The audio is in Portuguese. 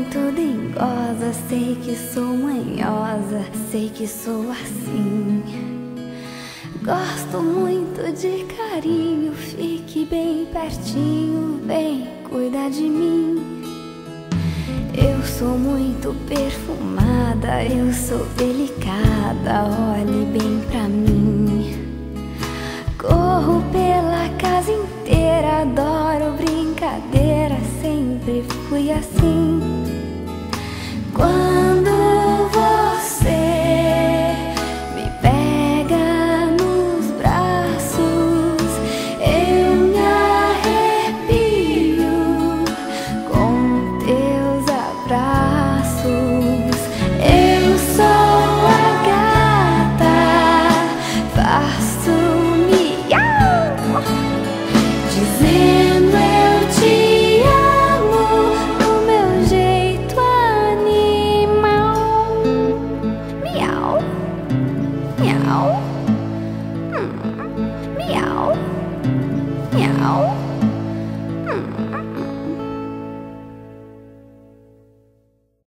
muito dengosa, sei que sou manhosa, sei que sou assim. Gosto muito de carinho, fique bem pertinho, vem cuidar de mim. Eu sou muito perfumada, eu sou delicada, olhe bem pra mim. Corro pela casa inteira, adoro brincadeira, sempre fui assim. Quando você me pega nos braços, eu me arrepio com teus abraços. Eu sou a gata, faço miau, dizendo eu te amo do meu jeito animal. Miau, miau, miau.